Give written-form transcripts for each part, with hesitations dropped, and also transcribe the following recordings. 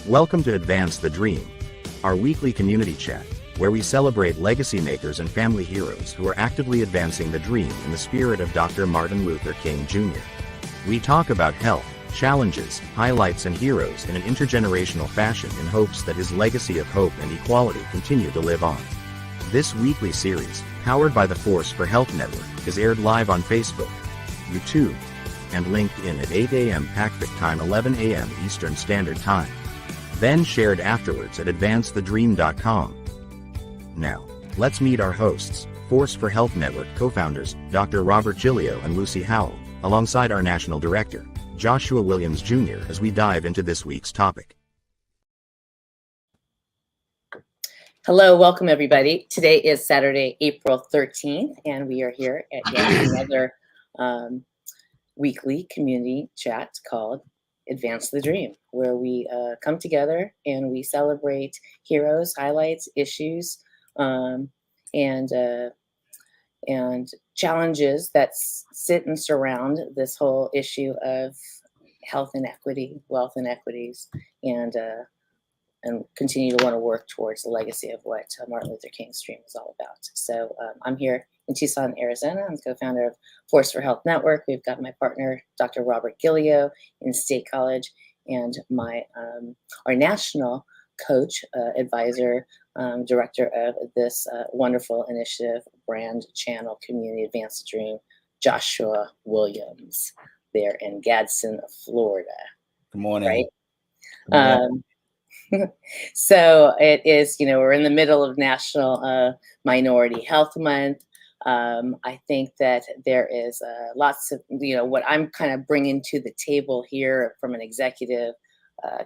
Welcome to Advance the Dream, our weekly community chat, where we celebrate legacy makers and family heroes who are actively advancing the dream in the spirit of Dr. Martin Luther King Jr. We talk about health, challenges, highlights, and heroes in an intergenerational fashion in hopes that his legacy of hope and equality continue to live on. This weekly series, powered by the Force for Health Network, is aired live on Facebook, YouTube, and LinkedIn at 8 a.m. Pacific Time, 11 a.m. Eastern Standard Time. Then shared afterwards at advancethedream.com. Now, let's meet our hosts, Force for Health Network co-founders, Dr. Robert Gillio and Lucy Howell, alongside our National Director, Joshua Williams Jr., as we dive into this week's topic. Hello, welcome everybody. Today is Saturday, April 13th, and we are here at yet another weekly community chat called Advance the Dream, where we come together and we celebrate heroes, highlights, issues, and challenges that sit and surround this whole issue of health inequity, wealth inequities, and continue to want to work towards the legacy of what Martin Luther King's dream is all about. So I'm here in Tucson, Arizona. I'm co-founder of Force for Health Network. We've got my partner, Dr. Robert Gillio in State College, and my our national coach, advisor, director of this wonderful initiative, brand channel, community Advance the Dream, Joshua Williams, there in Gadsden, Florida. Good morning. Right? So it is, we're in the middle of National Minority Health Month. I think that there is lots of, what I'm kind of bringing to the table here from an executive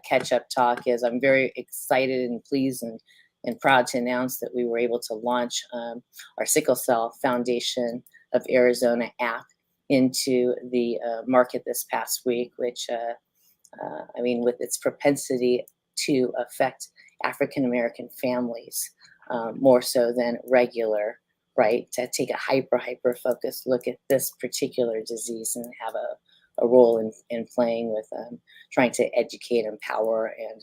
catch-up talk is I'm very excited and pleased and proud to announce that we were able to launch our Sickle Cell Foundation of Arizona app into the market this past week, which, with its propensity to affect African-American families more so than regular, right? To take a hyper focused look at this particular disease and have a role in playing with trying to educate, empower, and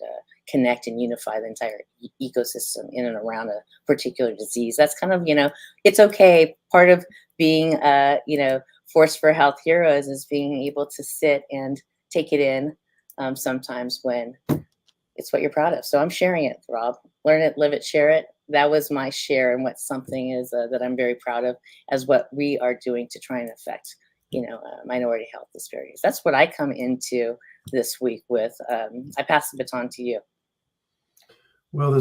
connect and unify the entire ecosystem in and around a particular disease. That's kind of, it's okay. Part of being, Force for Health Heroes is being able to sit and take it in sometimes when it's what you're proud of. So I'm sharing it, Rob. Learn it, live it, share it. That was my share, and what something is that I'm very proud of as what we are doing to try and affect, minority health disparities. That's what I come into this week with. I pass the baton to you. Well,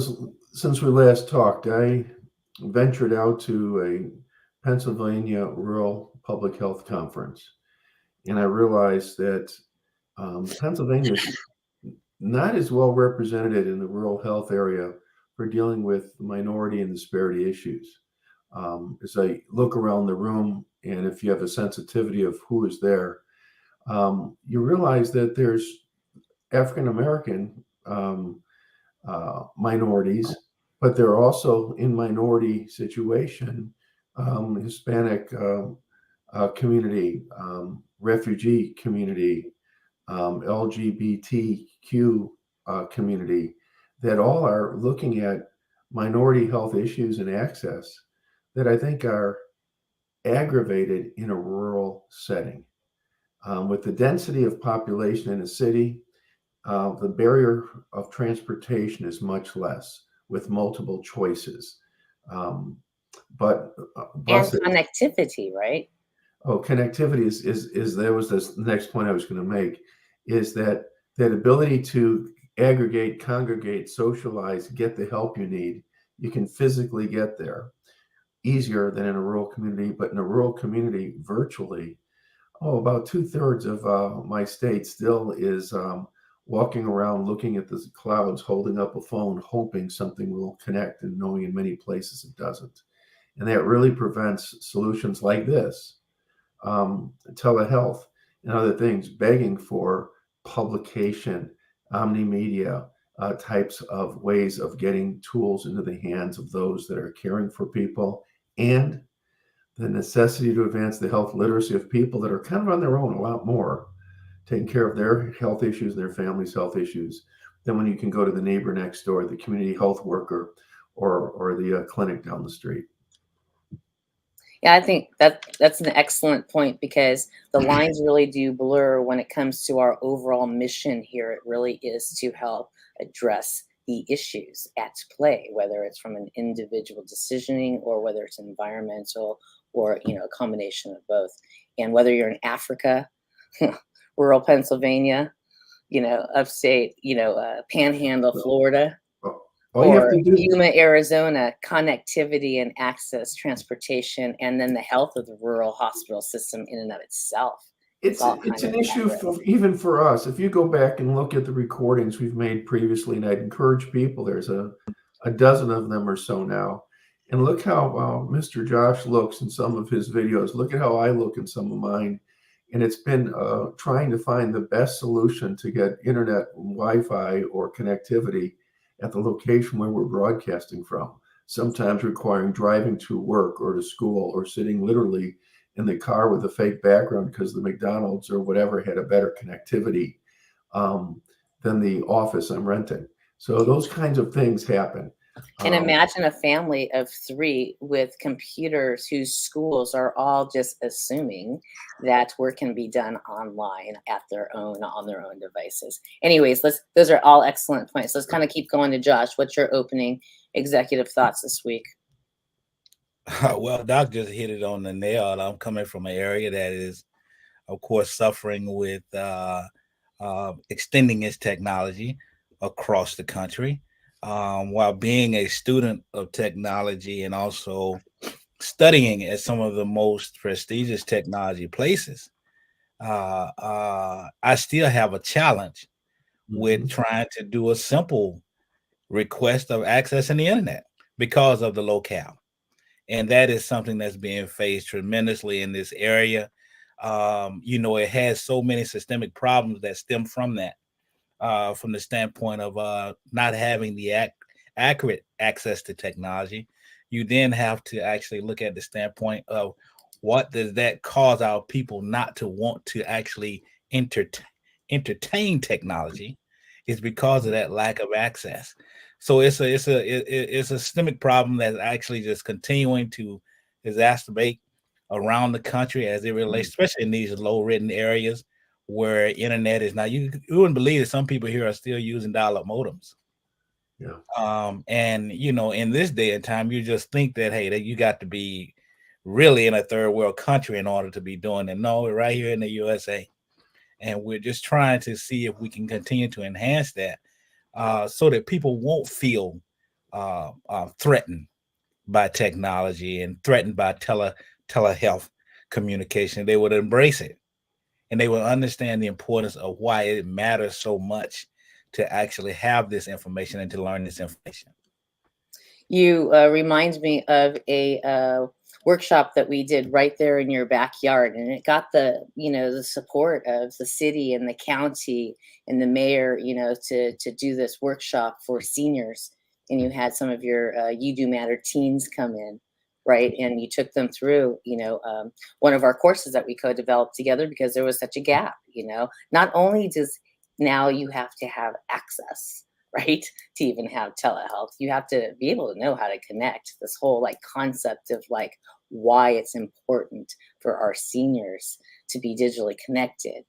since we last talked, I ventured out to a Pennsylvania Rural Public Health Conference, and I realized that Pennsylvania is not as well represented in the rural health area for dealing with minority and disparity issues. As I look around the room, and if you have a sensitivity of who is there, you realize that there's African-American minorities, but they're also in minority situation, Hispanic community, refugee community, LGBTQ community, that all are looking at minority health issues and access that I think are aggravated in a rural setting. With the density of population in a city, the barrier of transportation is much less with multiple choices. And connectivity, right? Oh, connectivity is that was the next point I was going to make, is that ability to aggregate, congregate, socialize, get the help you need. You can physically get there easier than in a rural community, but in a rural community virtually, about 2/3 of my state still is walking around looking at the clouds, holding up a phone, hoping something will connect, and knowing in many places it doesn't. And that really prevents solutions like this, telehealth and other things, begging for publication, omni-media types of ways of getting tools into the hands of those that are caring for people, and the necessity to advance the health literacy of people that are kind of on their own a lot more, taking care of their health issues, their families' health issues, than when you can go to the neighbor next door, the community health worker, or the clinic down the street. Yeah, I think that's an excellent point, because the lines really do blur when it comes to our overall mission here. It really is to help address the issues at play, whether it's from an individual decisioning or whether it's environmental, or a combination of both. And whether you're in Africa, rural Pennsylvania, upstate, Panhandle, Florida, All you have or to do, Yuma, Arizona, connectivity and access, transportation, and then the health of the rural hospital system in and of itself. it's All it's kind an of issue that. for even for us. If you go back and look at the recordings we've made previously, and I'd encourage people, there's a dozen of them or so now, and look how Mr. Josh looks in some of his videos. Look at how I look in some of mine, and it's been trying to find the best solution to get internet, Wi-Fi, or connectivity at the location where we're broadcasting from. Sometimes requiring driving to work or to school, or sitting literally in the car with a fake background because the McDonald's or whatever had a better connectivity than the office I'm renting. So those kinds of things happen. And imagine a family of 3 with computers whose schools are all just assuming that work can be done online on their own devices. Anyways, those are all excellent points. Let's kind of keep going to Josh. What's your opening executive thoughts this week? Well, Doc just hit it on the nail. I'm coming from an area that is, of course, suffering with extending its technology across the country. While being a student of technology and also studying at some of the most prestigious technology places, I still have a challenge with trying to do a simple request of accessing the internet because of the locale. And that is something that's being faced tremendously in this area. It has so many systemic problems that stem from that, from the standpoint of not having the accurate access to technology. You then have to actually look at the standpoint of what does that cause our people not to want to actually entertain technology, is because of that lack of access. So it's a systemic problem that's actually just continuing to exacerbate around the country as it relates, especially in these low-written areas where internet is not. You wouldn't believe that some people here are still using dial-up modems. Yeah. And in this day and time, you just think that, hey, that you got to be really in a third world country in order to be doing it. No, we're right here in the USA. And we're just trying to see if we can continue to enhance that, so that people won't feel threatened by technology and threatened by telehealth communication. They would embrace it, and they will understand the importance of why it matters so much to actually have this information and to learn this information. You remind me of a workshop that we did right there in your backyard, and it got the support of the city and the county and the mayor, to do this workshop for seniors. And you had some of your You Do Matter teens come in, right? And you took them through, one of our courses that we co-developed together, because there was such a gap. Not only does now you have to have access, right, to even have telehealth, you have to be able to know how to connect. This whole concept of why it's important for our seniors to be digitally connected,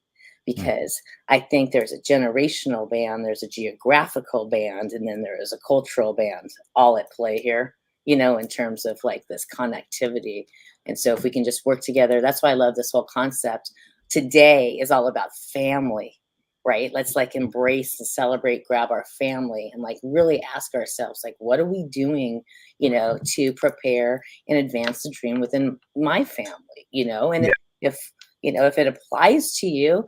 because I think there's a generational band, there's a geographical band, and then there is a cultural band all at play here, in terms of this connectivity. And so if we can just work together, that's why I love this whole concept. Today is all about family, right? Let's embrace and celebrate, grab our family, and really ask ourselves, what are we doing, to prepare and advance the dream within my family, and if it applies to you,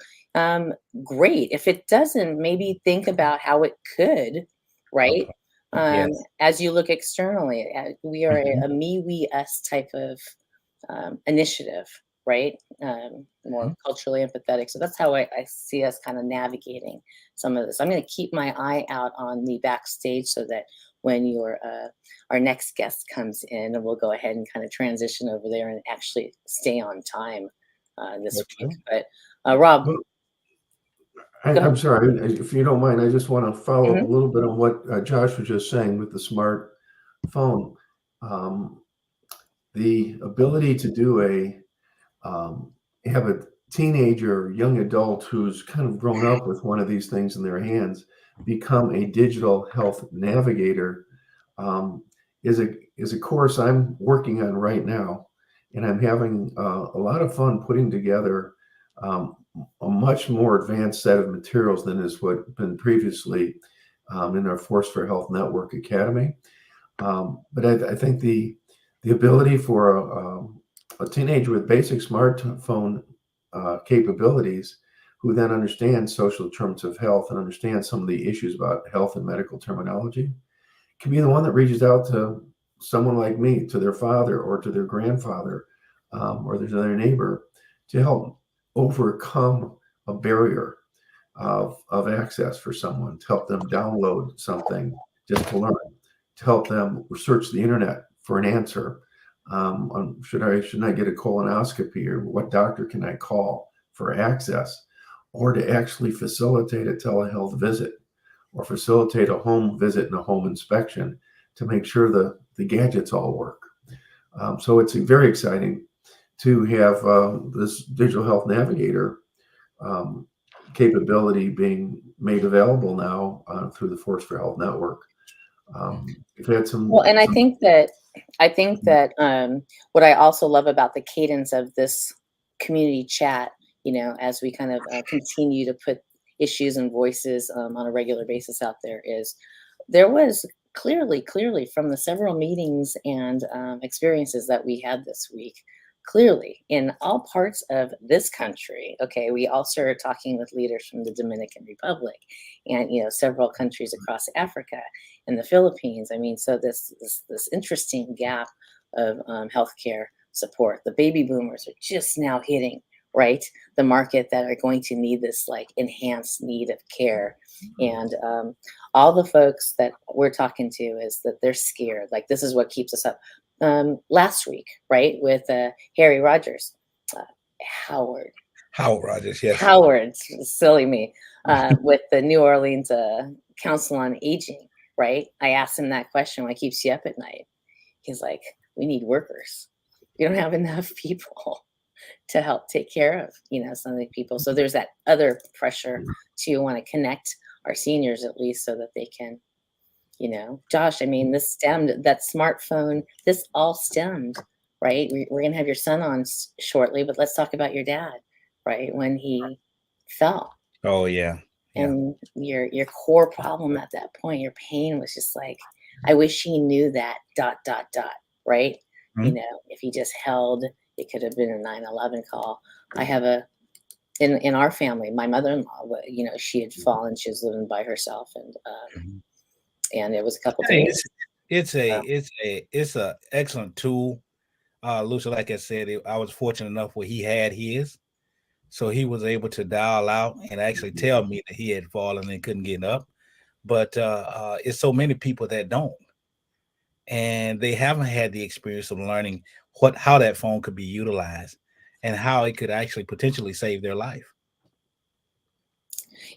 great. If it doesn't, maybe think about how it could, right? Yes. As you look externally, we are a me, we, us type of initiative, right? More culturally empathetic. So that's how I see us kind of navigating some of this. I'm going to keep my eye out on the backstage so that when our next guest comes in, and we'll go ahead and kind of transition over there and actually stay on time this week. But Rob. I'm sorry, if you don't mind, I just want to follow up a Mhm. little bit on what Josh was just saying with the smartphone. The ability to do have a teenager or young adult who's kind of grown up with one of these things in their hands become a digital health navigator um, is a course I'm working on right now, and I'm having a lot of fun putting together um, a much more advanced set of materials than has what been previously in our Force for Health Network Academy. But I think the ability for a teenager with basic smartphone capabilities, who then understands social terms of health and understands some of the issues about health and medical terminology, can be the one that reaches out to someone like me, to their father or to their grandfather, or there's another neighbor, to help overcome a barrier of access for someone, to help them download something just to learn, to help them search the internet for an answer. Shouldn't I get a colonoscopy, or what doctor can I call for access, or to actually facilitate a telehealth visit, or facilitate a home visit and a home inspection to make sure the gadgets all work. So it's very exciting to have this digital health navigator um, capability being made available now through the Force for Health Network. We've had Well, and I some think that what I also love about the cadence of this community chat, as we kind of continue to put issues and voices on a regular basis out there, is there was clearly from the several meetings and experiences that we had this week, clearly in all parts of this country. Okay, we all started talking with leaders from the Dominican Republic, and several countries across Africa and the Philippines. I mean, so this interesting gap of healthcare support. The baby boomers are just now hitting, right, the market, that are going to need this like enhanced need of care. And all the folks that we're talking to is that they're scared. Like, this is what keeps us up. Last week, right, with Harry Rogers, uh, Howard, Howard Rogers, yes. Howard, silly me, with the New Orleans Council on Aging, right? I asked him that question, what keeps you up at night? He's like, we need workers. We don't have enough people to help take care of, some of the people. So there's that other pressure to want to connect our seniors, at least, so that they can, Josh, I mean, this stemmed, that smartphone, this all stemmed, right? We're going to have your son on shortly, but let's talk about your dad, right? When he fell. Oh yeah. And your core problem at that point, your pain was just like, I wish he knew that ... right? Mhm. If he just held, it could have been a 9/11 call. I have in our family, my mother-in-law, she had fallen, she was living by herself, Mhm. and it was a couple Hey, days. it's a excellent tool. Lucy, like I said, I was fortunate enough where he had his, so he was able to dial out and actually tell me that he had fallen and couldn't get up. But it's so many people that don't, and they haven't had the experience of learning how that phone could be utilized and how it could actually potentially save their life.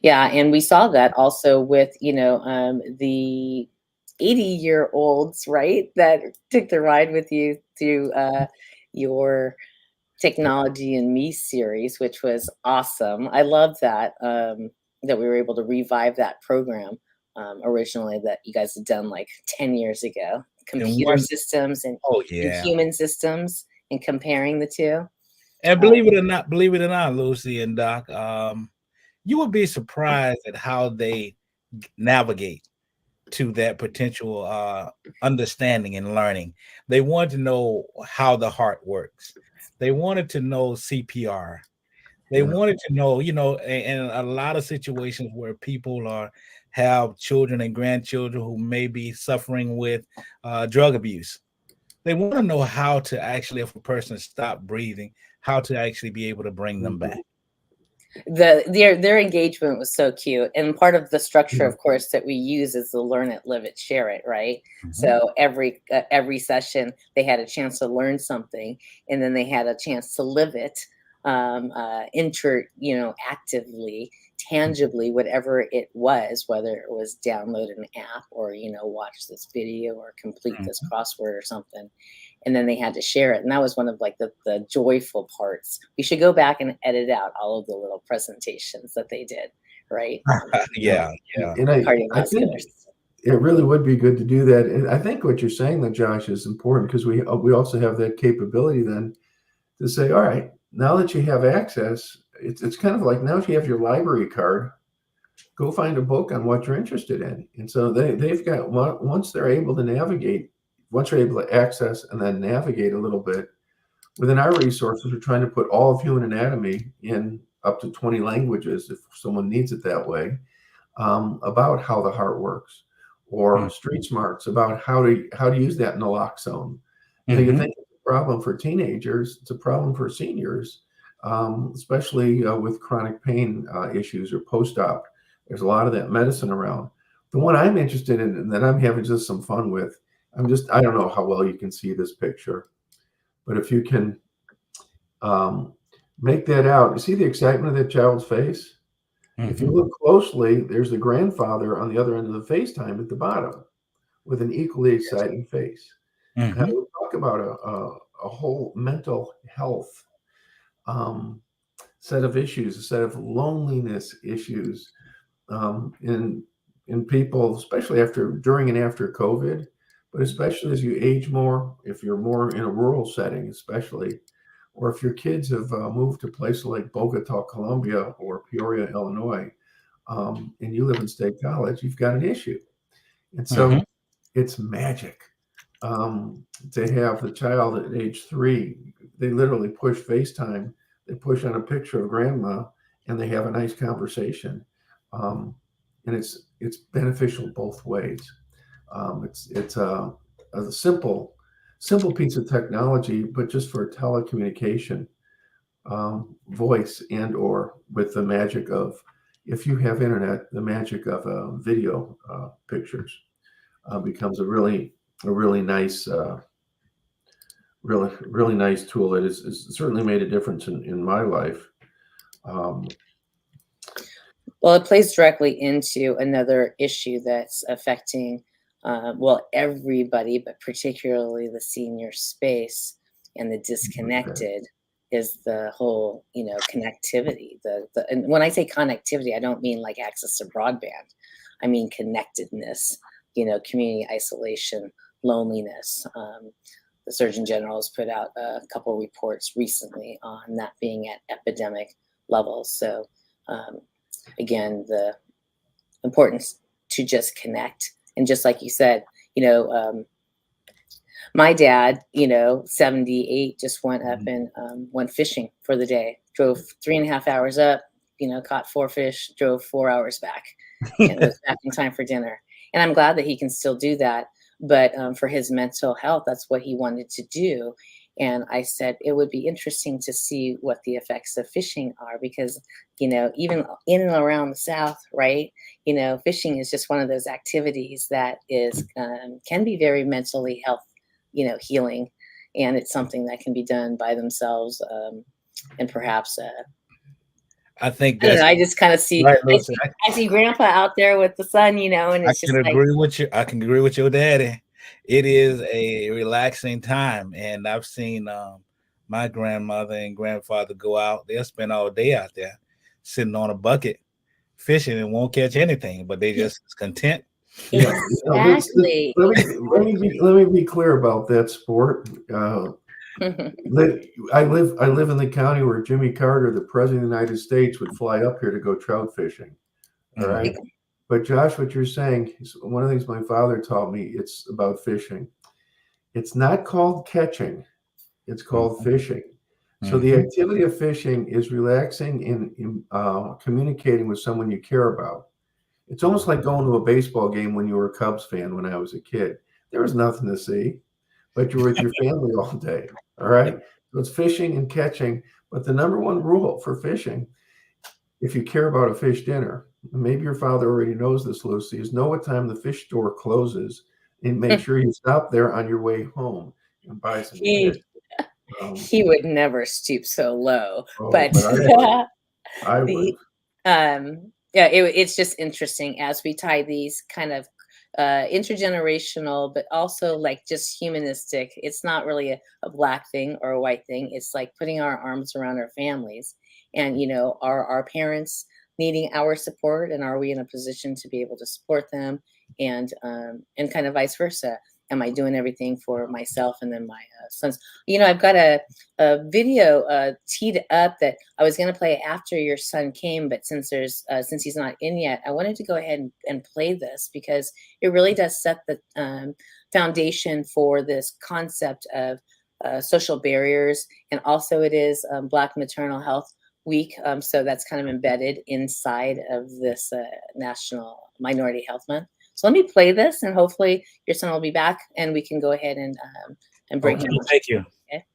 Yeah, and we saw that also with, the 80-year-olds, right, that took the ride with you through your Technology and Me series, which was awesome. I love that, that we were able to revive that program, originally, that you guys had done like 10 years ago. And Computer systems and oh yeah. human systems, and comparing the two. And Uh, believe it or not, Lucy and Doc, you would be surprised at how they navigate to that potential understanding and learning. They want to know how the heart works. They wanted to know CPR. They wanted to know, in a lot of situations where people have children and grandchildren who may be suffering with drug abuse. They want to know how to actually, if a person stopped breathing, how to actually be able to bring them back. Their engagement was so cute, and part of the structure, of course, that we use is the learn it, live it, share it, right? So every session they had a chance to learn something, and then they had a chance to live it, actively, tangibly whatever it was, whether it was download an app or, watch this video or complete this crossword or something. And then they had to share it. And that was one of like the joyful parts. We should go back and edit out all of the little presentations that they did, right? Yeah. And I think it really would be good to do that. And I think what you're saying then, Josh, is important, because we also have that capability then to say, all right, now that you have access, it's kind of like, now if you have your library card, go find a book on what you're interested in. And so they've got, once they're able to navigate, once you're able to access and then navigate a little bit, within our resources, we're trying to put all of human anatomy in up to 20 languages, if someone needs it that way, about how the heart works, or street smarts about how to use that naloxone. You think it's a problem for teenagers, it's a problem for seniors, especially with chronic pain issues or post-op. There's a lot of that medicine around. The one I'm interested in and that I'm having just some fun with, I don't know how well you can see this picture, but if you can make that out, you see the excitement of that child's face? If you look closely, there's the grandfather on the other end of the FaceTime at the bottom with an equally exciting face. And we talk about a whole mental health set of issues, a set of loneliness issues in people, especially during and after COVID, but especially as you age more, if you're more in a rural setting, especially, or if your kids have moved to places like Bogota, Colombia, or Peoria, Illinois, and you live in State College, you've got an issue. And so it's magic to have the child at age 3. They literally push FaceTime. They push on a picture of grandma, and they have a nice conversation. And it's beneficial both ways. It's a simple piece of technology, but just for telecommunication, voice, and or with the magic of, if you have internet, the magic of video pictures becomes a really nice, really nice tool that has certainly made a difference in my life. Well, it plays directly into another issue that's affecting, everybody, but particularly the senior space and the disconnected, is the whole, connectivity. And when I say connectivity, I don't mean like access to broadband. I mean connectedness, community isolation, loneliness. The Surgeon General has put out a couple reports recently on that being at epidemic levels. So again, the importance to just connect. And just like you said, my dad, 78, just went up and went fishing for the day, drove 3.5 hours up, caught 4 fish, drove 4 hours back, and was back in time for dinner. And I'm glad that he can still do that. But for his mental health, that's what he wanted to do. And I said, it would be interesting to see what the effects of fishing are, because, even in and around the South, right, fishing is just one of those activities that is can be very mentally healing. And it's something that can be done by themselves. And perhaps I think I don't know, I just kind of see, right, I see Grandpa out there with the sun, and it's just agree with you. I can agree with your daddy. It is a relaxing time, and I've seen my grandmother and grandfather go out. They'll spend all day out there sitting on a bucket fishing and won't catch anything, but they just content. Yeah, exactly. Let me be clear about that sport. I live in the county where Jimmy Carter, the president of the United States, would fly up here to go trout fishing. All right. But Josh, what you're saying is one of the things my father taught me. It's about fishing. It's not called catching. It's called fishing. So the activity of fishing is relaxing and communicating with someone you care about. It's almost like going to a baseball game when you were a Cubs fan when I was a kid. There was nothing to see, but you were with your family all day. All right. So it's fishing and catching. But the number one rule for fishing, if you care about a fish dinner, maybe your father already knows this, Lucy, is know what time the fish store closes and make sure you stop there on your way home and buy some fish. He would never stoop so low, but I would. Yeah, it's just interesting as we tie these kind of intergenerational, but also like just humanistic. It's not really a black thing or a white thing. It's like putting our arms around our families, and are our parents needing our support, and are we in a position to be able to support them, and kind of vice versa. Am I doing everything for myself and then my sons? I've got a video teed up that I was going to play after your son came, but since he's not in yet, I wanted to go ahead and play this because it really does set the foundation for this concept of social barriers, and also it is Black Maternal Health Week, so that's kind of embedded inside of this National Minority Health Month. So let me play this, and hopefully your son will be back, and we can go ahead and bring him. Thank you. Okay.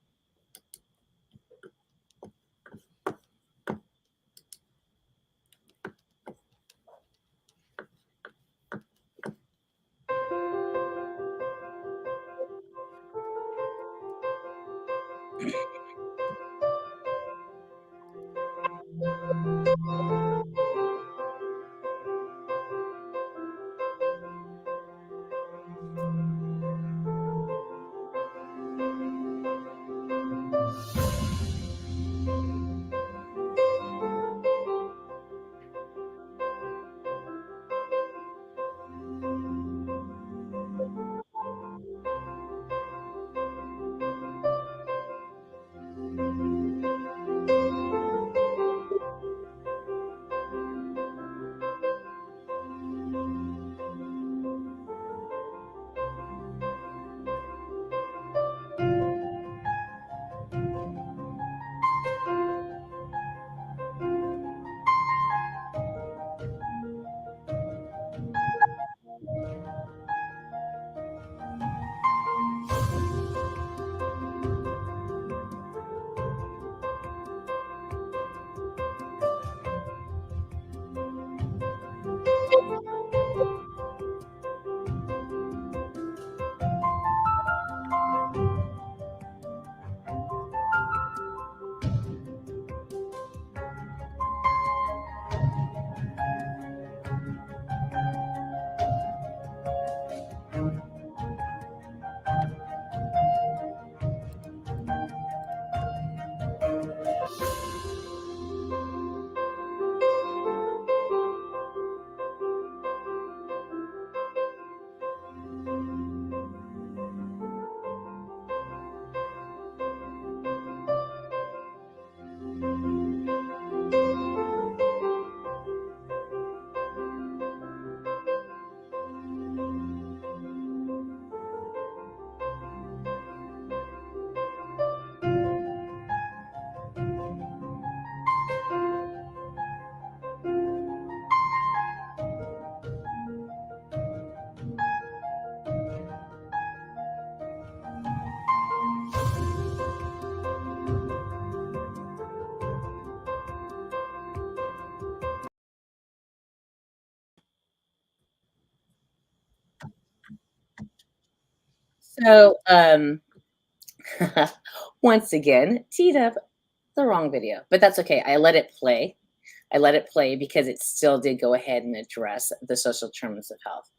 So once again, teed up the wrong video, but that's okay. I let it play. I let it play because it still did go ahead and address the social determinants of health.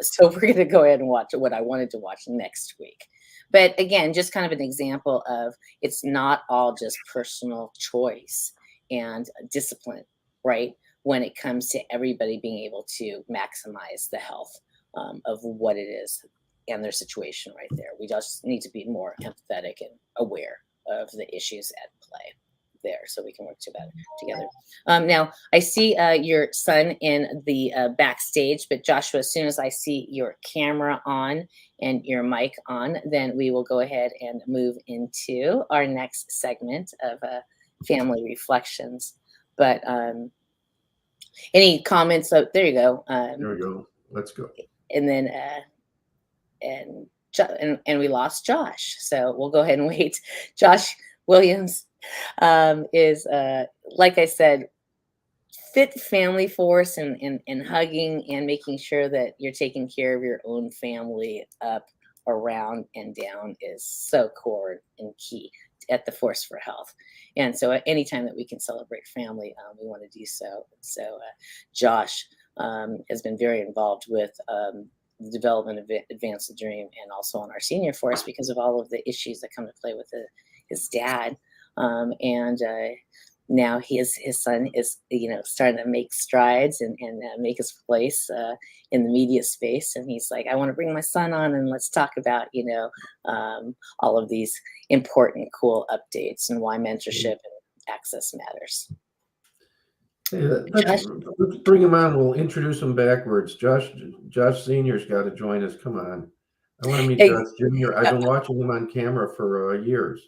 So we're going to go ahead and watch what I wanted to watch next week. But again, just kind of an example of it's not all just personal choice and discipline, right? When it comes to everybody being able to maximize the health of what it is and their situation right there. We just need to be more empathetic and aware of the issues at play there so we can work together. Now, I see your son in the backstage, but Joshua, as soon as I see your camera on and your mic on, then we will go ahead and move into our next segment of family reflections. But any comments? Oh, there you go. There we go. Let's go. And then, and we lost Josh. So we'll go ahead and wait. Josh Williams is, like I said, fit family force and hugging and making sure that you're taking care of your own family up, around, and down is so core and key. at the Force for Health. And so anytime that we can celebrate family, we want to do so. So Josh has been very involved with the development of Advance the Dream, and also on our senior force because of all of the issues that come to play with his dad. Now his son is, starting to make strides and make his place in the media space. And he's like, I want to bring my son on and let's talk about, all of these important, cool updates and why mentorship and access matters. Hey, let's bring him on. We'll introduce him backwards. Josh Senior's got to join us. Come on. I want to meet Josh Junior. I've been watching him on camera for years.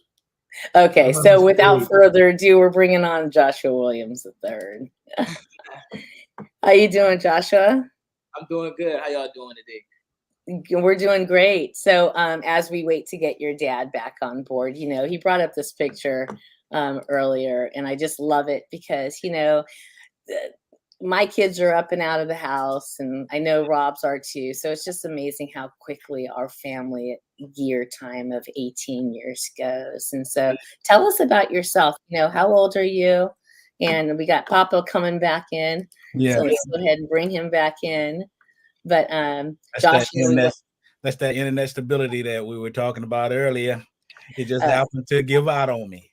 Okay, so without further ado, we're bringing on Joshua Williams III. How you doing, Joshua? I'm doing good. How y'all doing today? We're doing great. So as we wait to get your dad back on board, he brought up this picture earlier, and I just love it because, my kids are up and out of the house, and I know Rob's are too. So it's just amazing how quickly our family year time of 18 years goes. And so tell us about yourself. How old are you? And we got Papa coming back in. Yeah. So let's go ahead and bring him back in. But that's Josh, that's that internet stability that we were talking about earlier. It just happened to give out on me.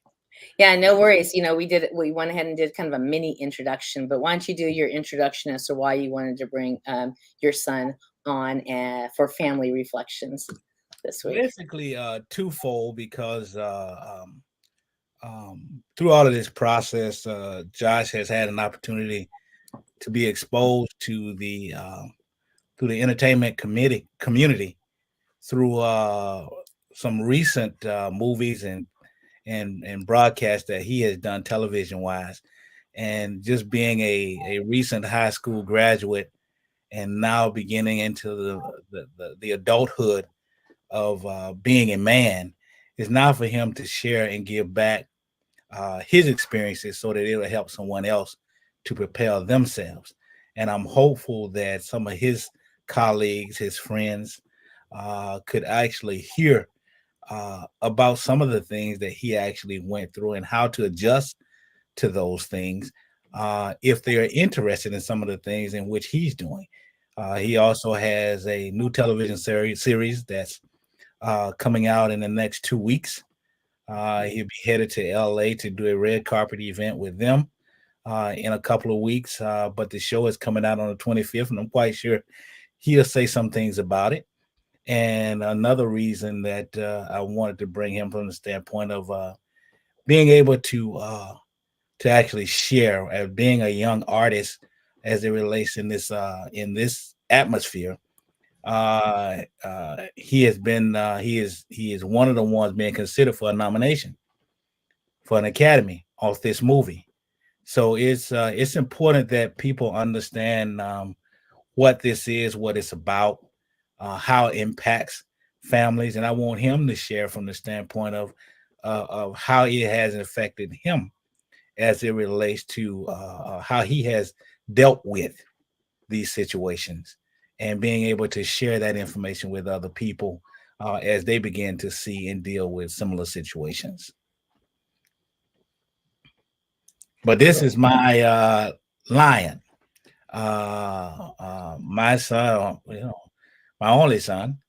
Yeah, no worries. We went ahead and did kind of a mini introduction, but why don't you do your introduction as to why you wanted to bring your son on for family reflections this week? Basically, twofold, because through all of this process, Josh has had an opportunity to be exposed to the entertainment community through some recent movies and broadcasts that he has done television wise, and just being a recent high school graduate and now beginning into the adulthood of being a man, is now for him to share and give back his experiences so that it'll help someone else to propel themselves. And I'm hopeful that some of his colleagues, his friends, could actually hear about some of the things that he actually went through and how to adjust to those things if they're interested in some of the things in which he's doing. He also has a new television series that's coming out in the next 2 weeks. He'll be headed to LA to do a red carpet event with them in a couple of weeks, but the show is coming out on the 25th, and I'm quite sure he'll say some things about it. And another reason that I wanted to bring him from the standpoint of being able to actually share as being a young artist as it relates in this atmosphere. He is one of the ones being considered for a nomination for an Academy off this movie. So it's important that people understand what this is, what it's about, how it impacts families, and I want him to share from the standpoint of how it has affected him as it relates to how he has dealt with these situations, and being able to share that information with other people as they begin to see and deal with similar situations. But this is my lion, my son, my only son,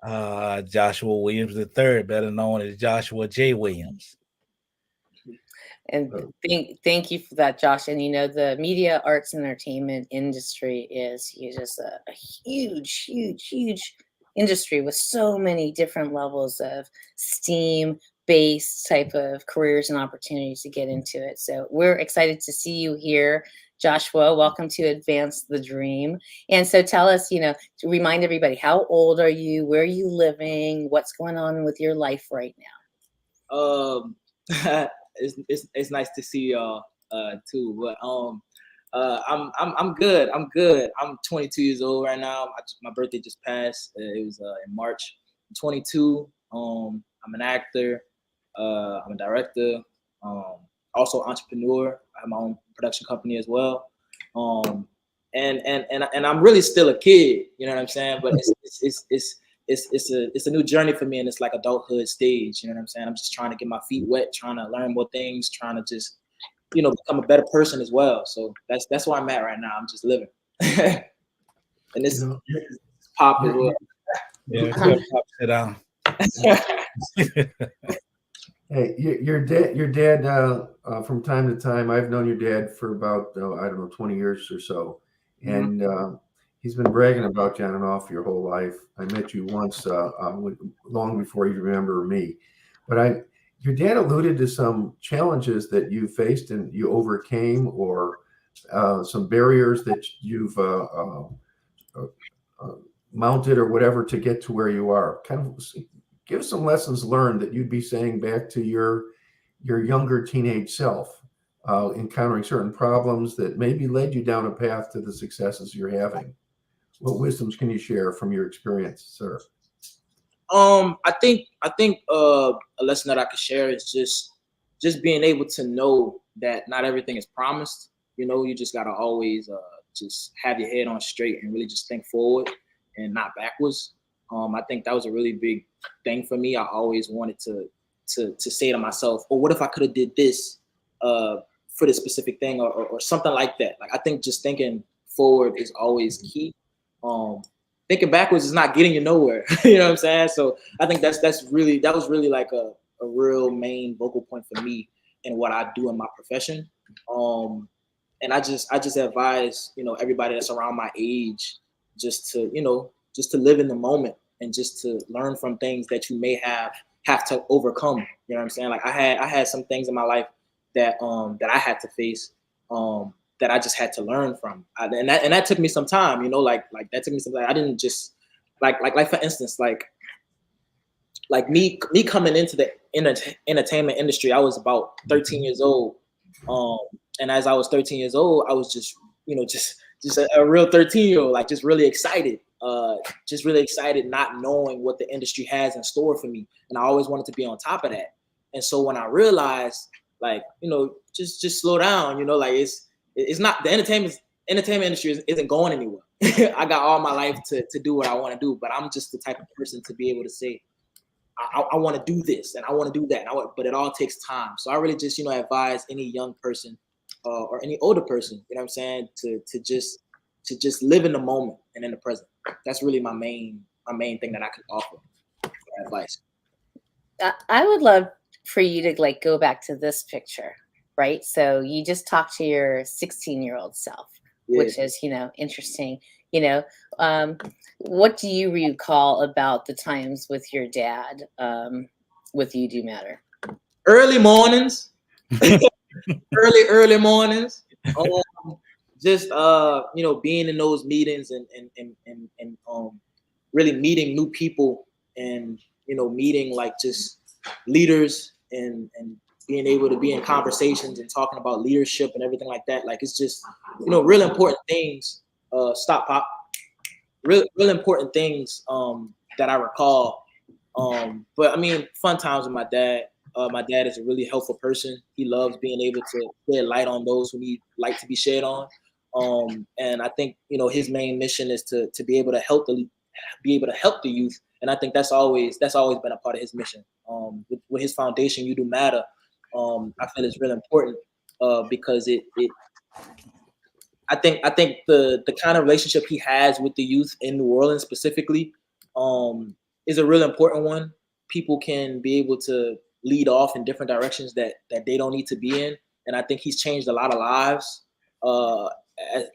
Joshua Williams III, better known as Joshua J. Williams. And thank you for that, Josh. And the media, arts, and entertainment industry is just a huge, huge, huge industry with so many different levels of STEAM-based type of careers and opportunities to get into it. So we're excited to see you here, Joshua. Welcome to Advance the Dream. And so tell us, to remind everybody, how old are you? Where are you living? What's going on with your life right now? It's nice to see y'all too. But I'm good. I'm 22 years old right now. My birthday just passed. It was in March. I'm 22. I'm an actor. I'm a director. Also entrepreneur. I have my own production company as well. And I'm really still a kid. You know what I'm saying? But it's a new journey for me, and it's like adulthood stage. You know what I'm saying? I'm just trying to get my feet wet, trying to learn more things, trying to just become a better person as well. So that's where I'm at right now. I'm just living, and this pop as well. Yeah, sit down. Hey, your dad. From time to time, I've known your dad for about I don't know 20 years or so, and he's been bragging about you on and off your whole life. I met you once, long before you remember me, but your dad alluded to some challenges that you faced and you overcame, or some barriers that you've mounted or whatever to get to where you are. Kind of give some lessons learned that you'd be saying back to your younger teenage self, encountering certain problems that maybe led you down a path to the successes you're having. What wisdoms can you share from your experience, sir? I think a lesson that I could share is just being able to know that not everything is promised. You just gotta always just have your head on straight and really just think forward and not backwards. I think that was a really big thing for me. I always wanted to say to myself, "Oh, what if I could have did this for this specific thing, or something like that." Like I think just thinking forward is always key. Thinking backwards is not getting you nowhere. You know what I'm saying? So I think that was really like a real main vocal point for me in what I do in my profession. And I just advise everybody that's around my age just to live in the moment and just to learn from things that you may have to overcome. You know what I'm saying? Like I had some things in my life that I had to face, that I just had to learn from, and that took me some time. Like that took me some time. I didn't just like for instance, like me coming into the entertainment industry. I was about 13 years old, and as I was 13 years old, I was just a real 13-year-old, like just really excited, not knowing what the industry has in store for me, and I always wanted to be on top of that. And so when I realized, like, just slow down, like it's not the entertainment industry isn't going anywhere. I got all my life to do what I want to do, but I'm just the type of person to be able to say, I want to do this and I want to do that, but it all takes time. So I really just advise any young person or any older person, what I'm saying, to just live in the moment and in the present. That's really my main thing that I could offer for advice. I would love for you to like go back to this picture, right? So you just talked to your 16-year-old self, which is, interesting. What do you recall about the times with your dad with You Do Matter? Early mornings, early mornings. Just being in those meetings and really meeting new people and meeting like just leaders and being able to be in conversations and talking about leadership and everything like that. Like it's just real important things. Stop pop. Real important things that I recall. But I mean, fun times with my dad. My dad is a really helpful person. He loves being able to shed light on those who need light to be shed on. And I think his main mission is to be able to help the youth. And I think that's always been a part of his mission. With his foundation, You Do Matter, I feel it's really important because I think the kind of relationship he has with the youth in New Orleans specifically is a really important one. People can be able to lead off in different directions that they don't need to be in, and I think he's changed a lot of lives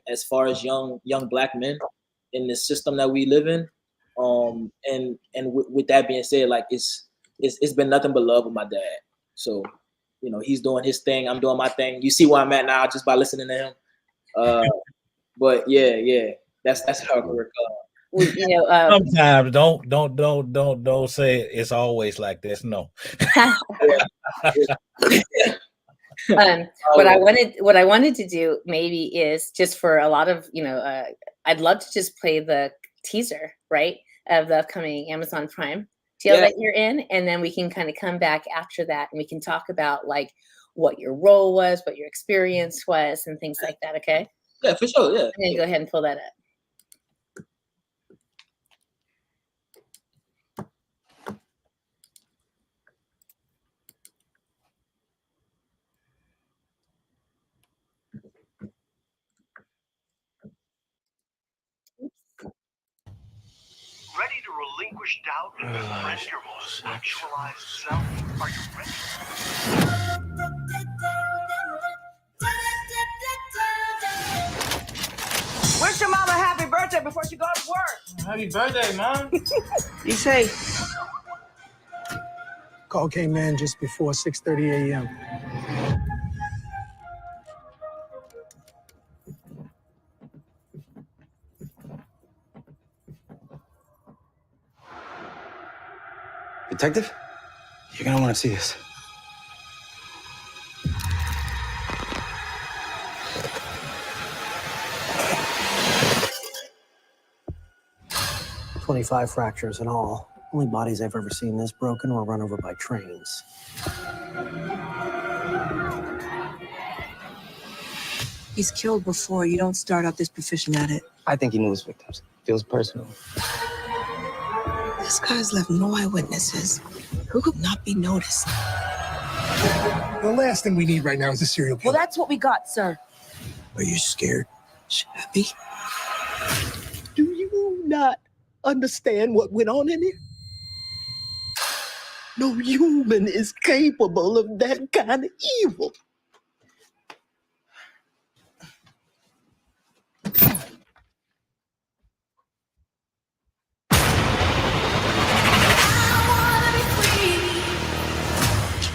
as far as young Black men in this system that we live in. And with that being said, like it's been nothing but love with my dad. So he's doing his thing, I'm doing my thing. You see where I'm at now just by listening to him. But yeah, that's how it works. Sometimes don't say it's always like this. No. What I wanted to do maybe is just for a lot of I'd love to just play the teaser, right, of the upcoming Amazon Prime deal that you're in, and then we can kind of come back after that and we can talk about like what your role was, what your experience was, and things like that. Okay. Yeah, for sure. Yeah. I'm gonna go ahead and pull that up. relinquish doubt and befriend your most actualized self? Are you ready? Wish your mama happy birthday before she goes to work. Happy birthday, Mom. Be safe. Call came in just before 6:30 a.m. Detective? You're gonna want to see this. "25 fractures in all. Only bodies I've ever seen this broken or run over by trains." He's killed before. You don't start out this proficient at it. I think he knew his victims. Feels personal. This guy's left no eyewitnesses. Who could not be noticed? The last thing we need right now is a serial Well, killer. that's what we got, sir. Are you scared? Shabby. Do you not understand what went on in here? No human is capable of that kind of evil.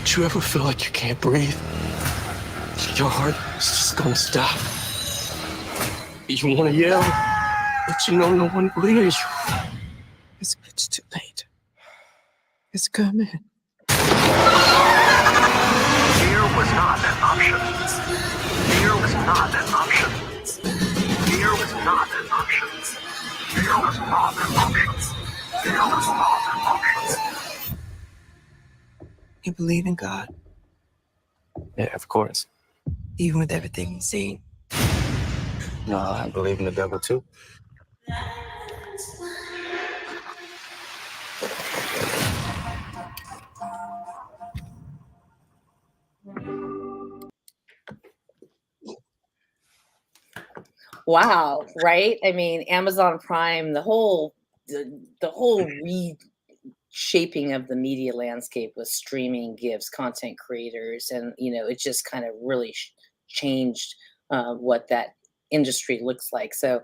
Do you ever feel like you can't breathe? Your heart is just gonna stop. You wanna yell, but you know no one believes you. It's too late. It's coming. Fear was not an option. Fear was not an option. Fear was not an option. Fear was not an option. Fear was not an option. You believe in God, Yeah, of course. even with everything you've seen. No, I believe in the devil too. Wow, right? I mean, Amazon Prime, the whole reshaping of the media landscape with streaming gives content creators, and it just kind of really changed what that industry looks like. So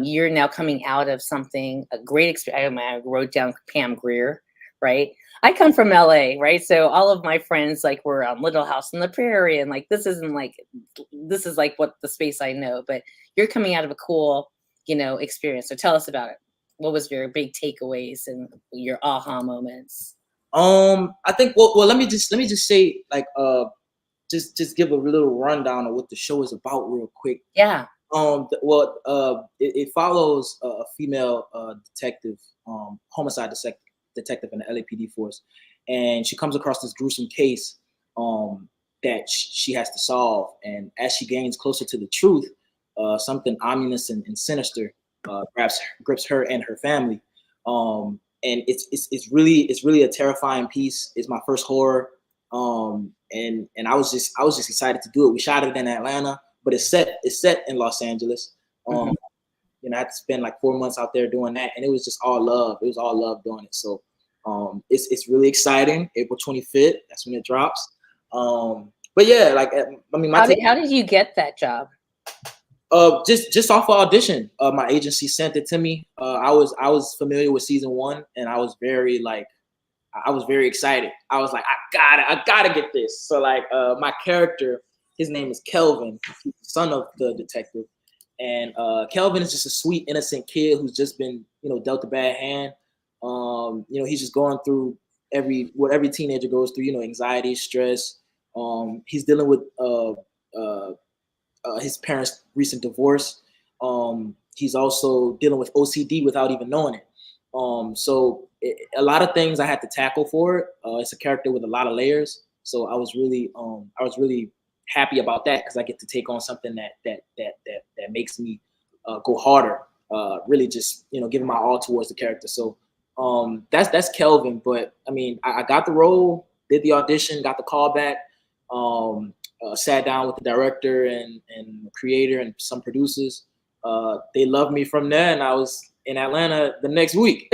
you're now coming out of something, a great experience. I wrote down Pam Grier, right? I come from LA, right? So all of my friends like were on Little House on the Prairie, and like this is like what the space I know. But you're coming out of a cool, experience. So tell us about it. What was your big takeaways and your aha moments? I think well let me just say like just give a little rundown of what the show is about real quick. Yeah. It follows a female detective, homicide detective in the LAPD force, and she comes across this gruesome case that she has to solve. And as she gains closer to the truth, something ominous and sinister grips her and her family. And it's really a terrifying piece. It's my first horror. And I was just excited to do it. We shot it in Atlanta, but it's set in Los Angeles. I had to spend like 4 months out there doing that, and it was just all love. It was all love doing it. So it's really exciting. April 25th, that's when it drops. But yeah, like I mean, how did you get that job? Just off of audition. My agency sent it to me. I was familiar with season 1, and I was very excited. I was like, I gotta get this. So like my character, his name is Kelvin, he's the son of the detective. And Kelvin is just a sweet, innocent kid who's just been, dealt a bad hand. He's just going through what every teenager goes through, anxiety, stress. He's dealing with his parents' recent divorce. He's also dealing with OCD without even knowing it. So a lot of things I had to tackle for it. It's a character with a lot of layers. So I was really happy about that, because I get to take on something that makes me go harder. Really just giving my all towards the character. So that's Kelvin. But I mean, I got the role, did the audition, got the call back. Sat down with the director and the creator and some producers. They loved me from there, and I was in Atlanta the next week.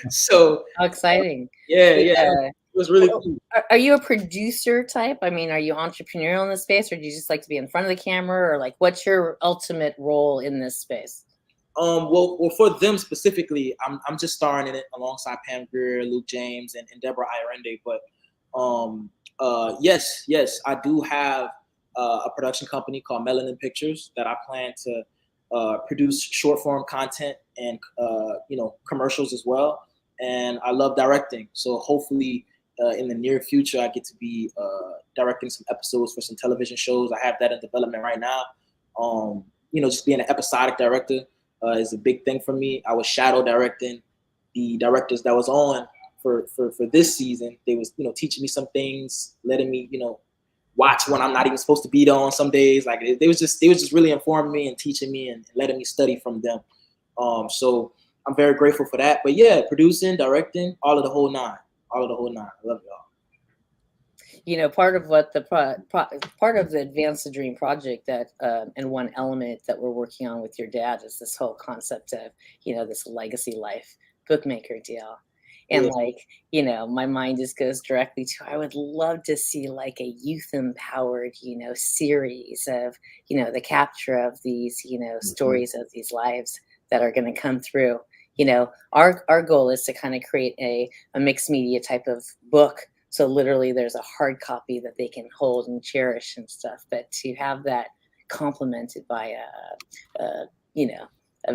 So How exciting. yeah, it was really cool. Are you a producer type? I mean, are you entrepreneurial in this space, or do you just like to be in front of the camera, or like what's your ultimate role in this space? Well, for them specifically, I'm just starring in it alongside Pam Grier, Luke James, and Deborah Irende. But yes, I do have a production company called Melanin Pictures that I plan to produce short form content and commercials as well. And I love directing, so hopefully in the near future I get to be directing some episodes for some television shows. I have that in development right now. Just being an episodic director is a big thing for me. I was shadow directing the directors that was on for this season. They was teaching me some things, letting me watch when I'm not even supposed to be there on some days. Like they was just really informing me and teaching me and letting me study from them. So I'm very grateful for that. But yeah, producing, directing, all of the whole nine. I love y'all. Part of what part of the Advance the Dream project that and one element that we're working on with your dad is this whole concept of this legacy life bookmaker deal. And my mind just goes directly to, I would love to see like a youth empowered series of the capture of these stories of these lives that are going to come through. Our goal is to kind of create a mixed media type of book. So literally there's a hard copy that they can hold and cherish and stuff, but to have that complemented by a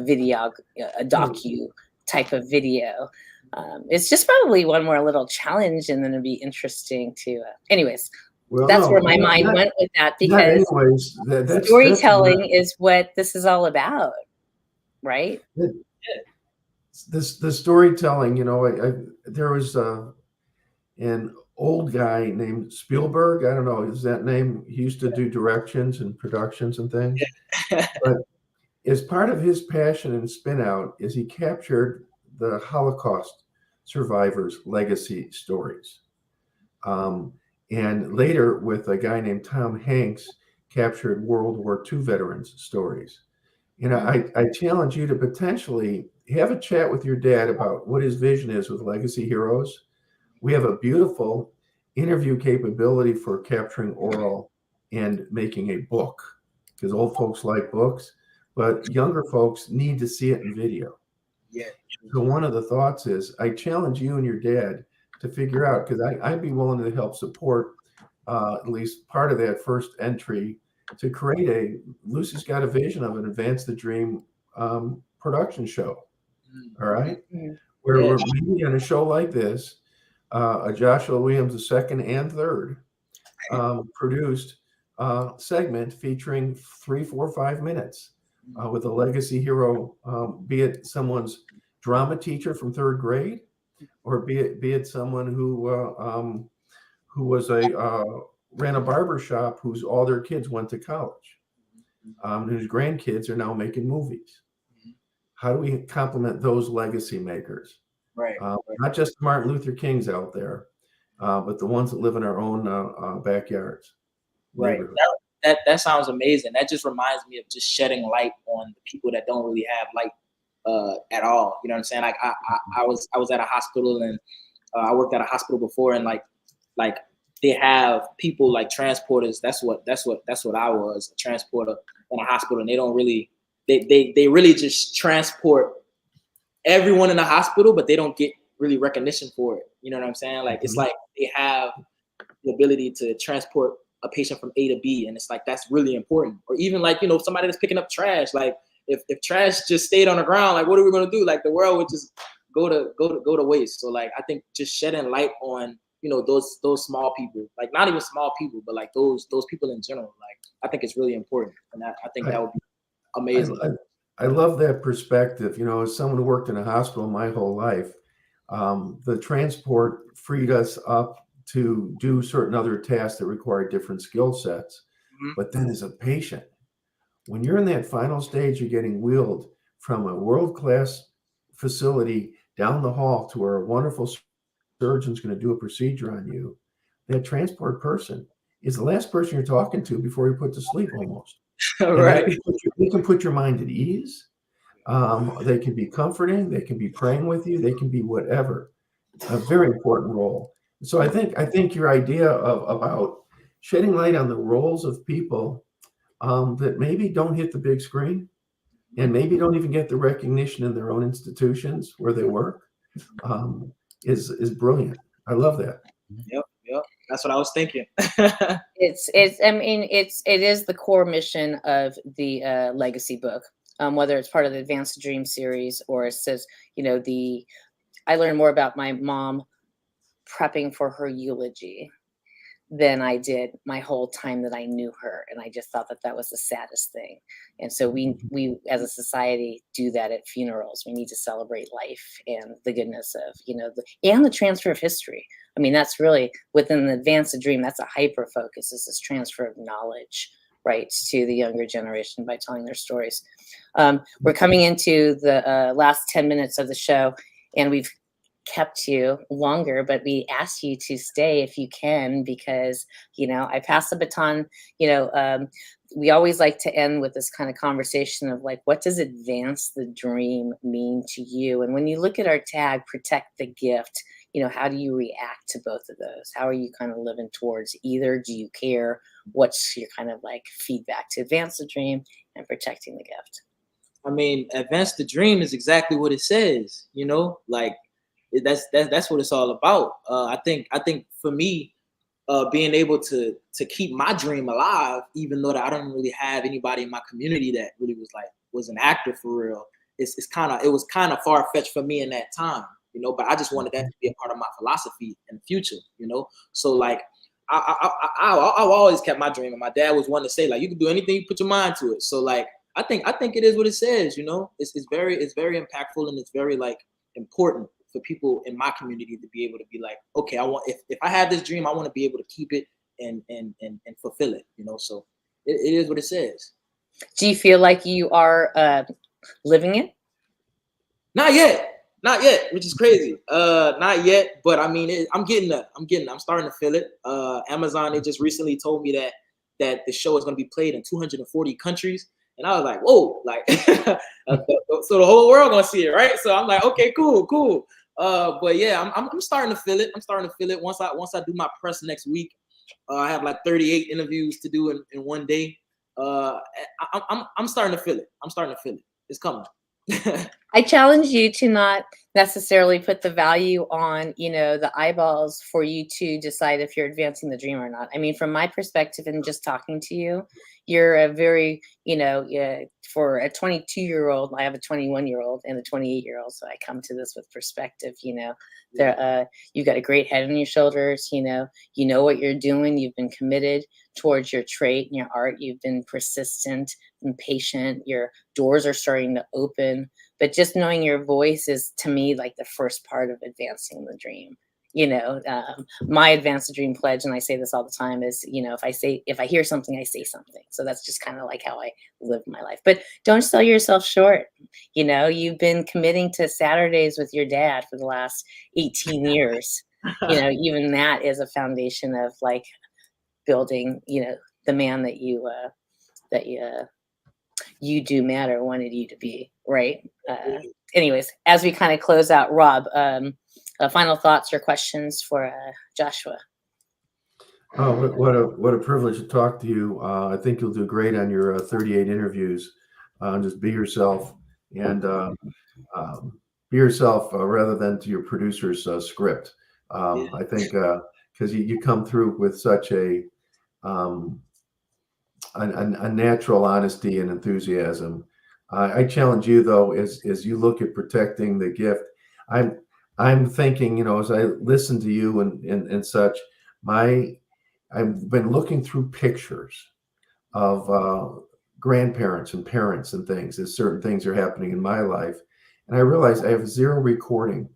video, a docu type of video, it's just probably one more little challenge, and then it'd be interesting to anyways. Well, that's where my mind went with that, because storytelling is what this is all about, right? The storytelling, there was an old guy named Spielberg. I don't know, is that name? He used to do directions and productions and things. But as part of his passion and spin out is he captured the Holocaust survivors' legacy stories. And later with a guy named Tom Hanks captured World War II veterans' stories. I challenge you to potentially have a chat with your dad about what his vision is with Legacy Heroes. We have a beautiful interview capability for capturing oral and making a book, because old folks like books, but younger folks need to see it in video. Yeah. So one of the thoughts is, I challenge you and your dad to figure out, because I'd be willing to help support at least part of that first entry to create Lucy's got a vision of an Advance the Dream production show. All right. Where we're maybe on a show like this, a Joshua Williams II and III produced segment featuring 3, 4, 5 minutes with a legacy hero, be it someone's drama teacher from 3rd grade, or be it someone who was ran a barber shop whose all their kids went to college, whose grandkids are now making movies. How do we complement those legacy makers? Right. Not just Martin Luther Kings out there, but the ones that live in our own backyards. Right. That sounds amazing. That just reminds me of just shedding light on the people that don't really have light at all. You know what I'm saying? Like I was at a hospital, and I worked at a hospital before, and like they have people like transporters. That's what I was, a transporter in a hospital, and they don't really they really just transport everyone in the hospital, but they don't get really recognition for it. You know what I'm saying? Like it's like they have the ability to transport a patient from A to B, and it's like that's really important. Or even like somebody that's picking up trash. Like if trash just stayed on the ground, like what are we gonna do? Like the world would just go to waste. So like I think just shedding light on those small people, like not even small people, but like those people in general. Like I think it's really important, and I think that would be amazing. I love that perspective. As someone who worked in a hospital my whole life, the transport freed us up to do certain other tasks that require different skill sets. But then as a patient, when you're in that final stage, you're getting wheeled from a world-class facility down the hall to where a wonderful surgeon's going to do a procedure on you. That transport person is the last person you're talking to before you put to sleep almost. Right. You can put your mind at ease. They can be comforting. They can be praying with you. They can be whatever. A very important role. So I think your idea about shedding light on the roles of people that maybe don't hit the big screen and maybe don't even get the recognition in their own institutions where they work is brilliant. I love that. Yep. That's what I was thinking. It is the core mission of the legacy book, whether it's part of the Advance the Dream series or it says, I learned more about my mom prepping for her eulogy than I did my whole time that I knew her. And I just thought that was the saddest thing. And so we as a society do that at funerals. We need to celebrate life and the goodness of, and the transfer of history. I mean, that's really within the Advance the Dream, that's a hyper focus, is this transfer of knowledge, right, to the younger generation by telling their stories. We're coming into the last 10 minutes of the show, and we've kept you longer, but we ask you to stay if you can, because I pass the baton. We always like to end with this kind of conversation of like, what does advance the dream mean to you? And when you look at our tag, protect the gift, how do you react to both of those? How are you kind of living towards either? Do you care? What's your kind of like feedback to advance the dream and protecting the gift? I mean, advance the dream is exactly what it says, like that's what it's all about. I think for me, being able to keep my dream alive, even though that I don't really have anybody in my community that really was an actor for real. It was kind of far fetched for me in that time, but I just wanted that to be a part of my philosophy in the future, So like, I've always kept my dream, and my dad was one to say like, you can do anything you put your mind to it. So like, I think it is what it says, It's very impactful, and it's very like important for people in my community to be able to be like, okay, I want, if I have this dream, I want to be able to keep it and fulfill it, So it is what it says. Do you feel like you are living it? Not yet, which is crazy. Not yet, but I mean, I'm getting there. I'm starting to feel it. Amazon, they just recently told me that the show is going to be played in 240 countries. And I was like, whoa, like, so the whole world gonna see it, right? So I'm like, okay, cool. But yeah, I'm starting to feel it. Once I do my press next week, I have like 38 interviews to do in one day. I'm starting to feel it. It's coming. I challenge you to not necessarily put the value on, the eyeballs for you to decide if you're advancing the dream or not. I mean, from my perspective and just talking to you, you're a very, for a 22-year-old, I have a 21-year-old and a 28-year-old. So I come to this with perspective, you've got a great head on your shoulders, you know what you're doing. You've been committed towards your trait and your art. You've been persistent and patient. Your doors are starting to open. But just knowing your voice is, to me, like the first part of advancing the dream. My advance the dream pledge, and I say this all the time, is, if I hear something, I say something. So that's just kind of like how I live my life. But don't sell yourself short. You've been committing to Saturdays with your dad for the last 18 years. Even that is a foundation of like building, the man that you do matter wanted you to be, right? Anyways, as we kind of close out, Rob, final thoughts or questions for Joshua? Oh, what a privilege to talk to you. I think you'll do great on your 38 interviews. Just be yourself and be yourself rather than to your producer's script. I think because you come through with such a natural honesty and enthusiasm. I challenge you though, as you look at protecting the gift. I'm thinking, as I listen to you and such, I've been looking through pictures of grandparents and parents and things as certain things are happening in my life. And I realize I have zero recording,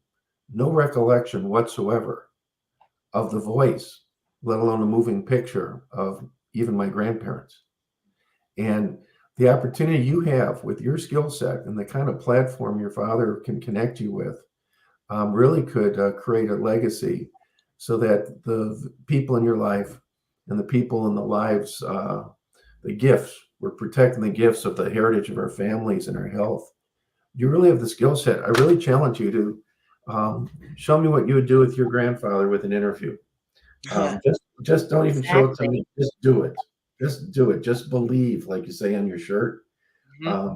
no recollection whatsoever of the voice, let alone a moving picture of even my grandparents. And the opportunity you have with your skill set and the kind of platform your father can connect you with really could create a legacy so that the people in your life and the people in the lives, the gifts, we're protecting the gifts of the heritage of our families and our health. you really have the skill set. I really challenge you to show me what you would do with your grandfather with an interview. Just don't even show it to me. Just do it. Just do it. Just believe, like you say on your shirt. Yeah,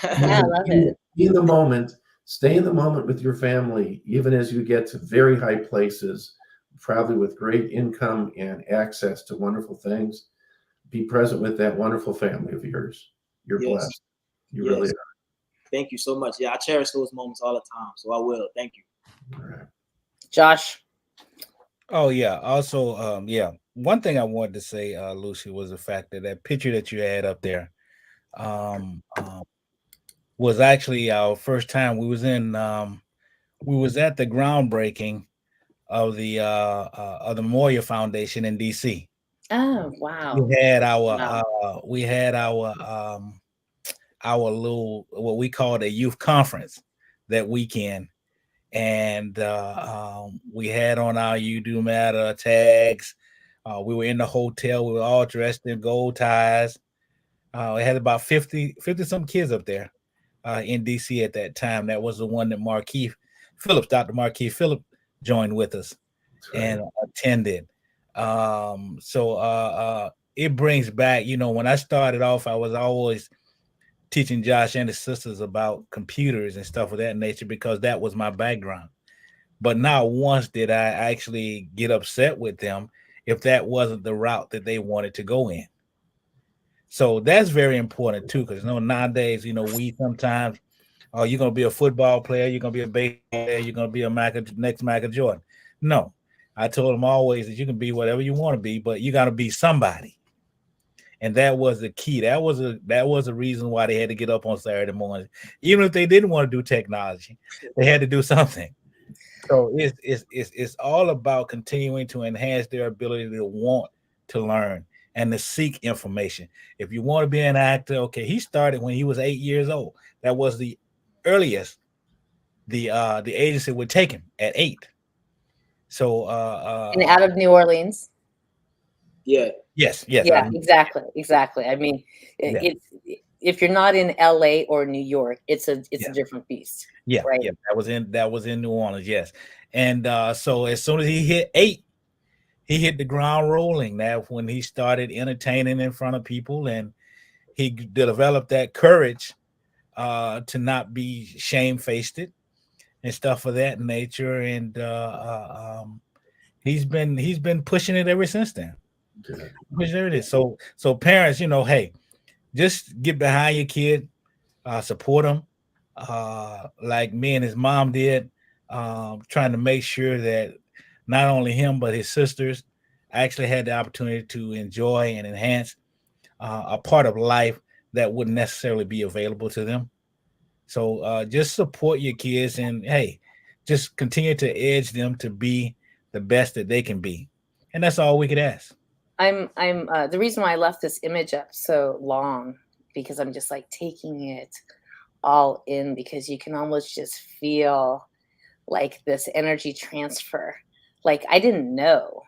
I love it. Be in the moment. Stay in the moment with your family, even as you get to very high places, probably with great income and access to wonderful things. Be present with that wonderful family of yours. You're blessed. You really are. Thank you so much. Yeah, I cherish those moments all the time. So I will. Thank you. All right. Josh. Oh yeah. Also, yeah. One thing I wanted to say, Lucy, was the fact that that picture that you had up there, was actually our first time. We was at the groundbreaking of the Memorial Foundation in DC. Oh wow. We had our little, what we called a youth conference that weekend. And we had on our You Do Matter tags. We were in the hotel. We were all dressed in gold ties. We had about 50 some kids up there in DC at that time. That was the one that Dr. Marquis Phillips joined with us and attended. So it brings back, when I started off, I was always teaching Josh and his sisters about computers and stuff of that nature because that was my background. But not once did I actually get upset with them if that wasn't the route that they wanted to go in. So that's very important too, because nowadays, we sometimes, you're gonna be a football player, you're gonna be a baseball player, you're gonna be a next Michael Jordan. No, I told them always that you can be whatever you want to be, but you got to be somebody. And that was the key. That was a reason why they had to get up on Saturday morning, even if they didn't want to do technology, they had to do something. So it's all about continuing to enhance their ability to want to learn and to seek information. If you want to be an actor, okay, he started when he was 8 years old. That was the earliest the agency would take him, at 8. So And out of New Orleans. Yeah. Yes. Yeah, exactly. I mean, it's if you're not in LA or New York, it's a different beast. Yeah, right. Yeah, that was in New Orleans, yes. And so as soon as he hit 8, he hit the ground rolling. That when he started entertaining in front of people, and he developed that courage to not be shamefaced and stuff of that nature. And he's been pushing it ever since then. There it is. So parents, hey, just get behind your kid, support him, like me and his mom did, trying to make sure that not only him but his sisters actually had the opportunity to enjoy and enhance a part of life that wouldn't necessarily be available to them. So just support your kids, and hey, just continue to edge them to be the best that they can be, and that's all we could ask. I'm the reason why I left this image up so long, because I'm just like taking it all in, because you can almost just feel like this energy transfer. Like I didn't know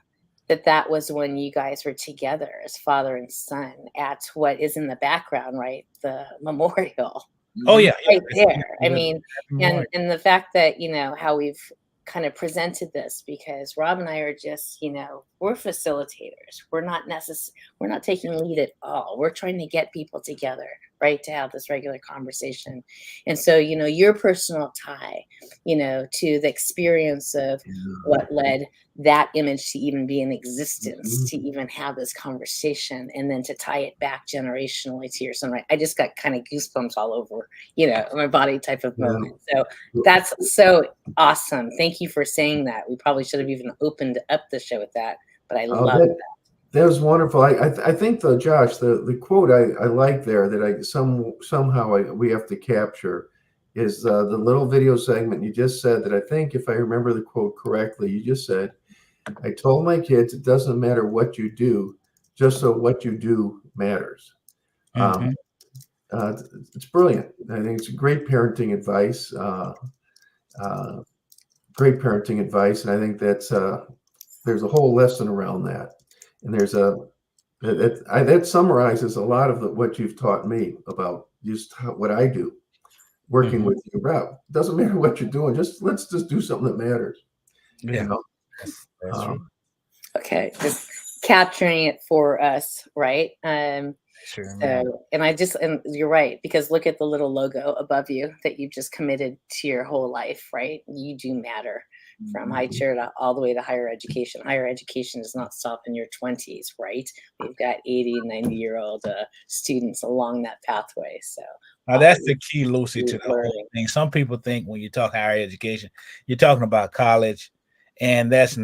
that was when you guys were together as father and son at what is in the background, right? The memorial. Oh yeah, right there. I mean, and the fact that how we've kind of presented this, because Rob and I are just, we're facilitators. We're not taking lead at all. We're trying to get people together, right, to have this regular conversation. And so, your personal tie, to the experience of what led that image to even be in existence, to even have this conversation, and then to tie it back generationally to your son, right? I just got kind of goosebumps all over, my body type of moment. So that's so awesome. Thank you for saying that. We probably should have even opened up the show with that, but I love that. That was wonderful. I think though, Josh, the quote I like there that somehow we have to capture is the little video segment you just said, that I think, if I remember the quote correctly, you just said, I told my kids it doesn't matter what you do, just so what you do matters. It's brilliant. I think it's great parenting advice. Great parenting advice, and I think that's there's a whole lesson around that, and that summarizes a lot of what you've taught me about just what I do. working with you, bro. Doesn't matter what you're doing. Let's just do something that matters. Yeah, You know? that's true. Okay, just capturing it for us, right? Sure. So, and you're right, because look at the little logo above you that you've just committed to your whole life, right? You do matter, from high chair to all the way to higher education. Higher education does not stop in your 20s, right? We've got 80, 90-year-old students along that pathway. So Now that's the key, Lucy, to the whole learning. thing. Some people think when you talk higher education, you're talking about college, and that's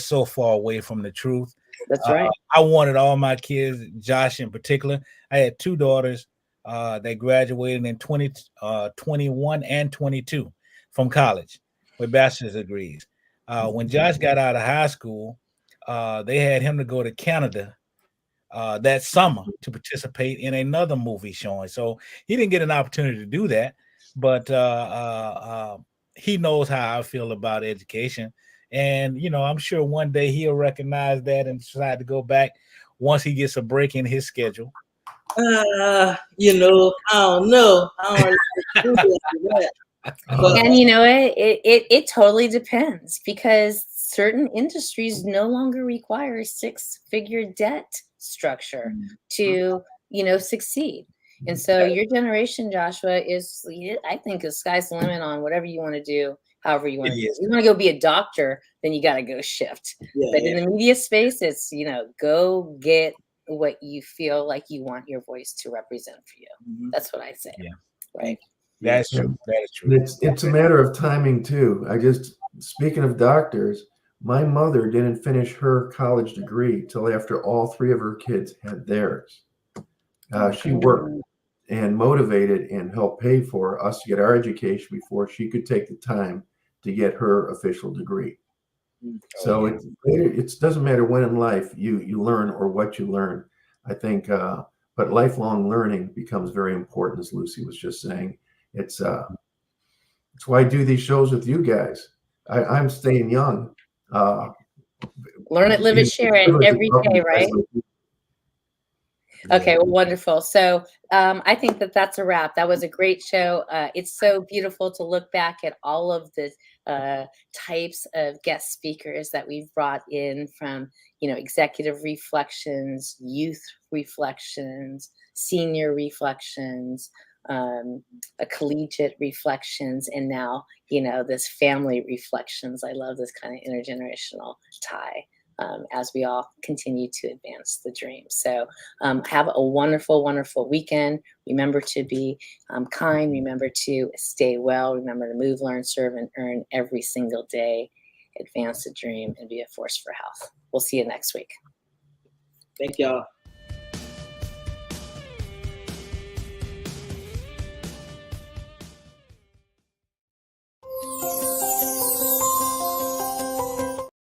so far away from the truth. That's right. I wanted all my kids, Josh in particular. I had two daughters that graduated in 21 and 22 from college with bachelor's degrees. When Josh got out of high school, they had him to go to Canada that summer to participate in another movie showing. So he didn't get an opportunity to do that, but he knows how I feel about education. And, you know, I'm sure one day he'll recognize that and decide to go back once he gets a break in his schedule. You know, I don't know. I don't know. And you know, it totally depends, because certain industries no longer require 6-figure debt structure to, you know, succeed. And so your generation, Joshua, is, I think, the sky's the limit on whatever you want to do, however you want to do. If you want to go be a doctor, then you got to go shift. But in the media space, it's, you know, go get what you feel like you want your voice to represent for you. That's what I say. Yeah. Right. That's true. That is true. It's a matter of timing too. Speaking of doctors, my mother didn't finish her college degree till after all three of her kids had theirs. She worked and motivated and helped pay for us to get our education before she could take the time to get her official degree. So it doesn't matter when in life you learn or what you learn. I think, but lifelong learning becomes very important, as Lucy was just saying. It's why I do these shows with you guys. I'm staying young. Learn it, live it, share it every day, right? Okay, well, wonderful. So I think that's a wrap. That was a great show. It's so beautiful to look back at all of the types of guest speakers that we've brought in, from, you know, executive reflections, youth reflections, senior reflections, collegiate reflections, and now, you know, this family reflections. I love this kind of intergenerational tie. As we all continue to advance the dream. So have a wonderful, wonderful weekend. Remember to be kind. Remember to stay well. Remember to move, learn, serve, and earn every single day. Advance the dream and be a force for health. We'll see you next week. Thank y'all.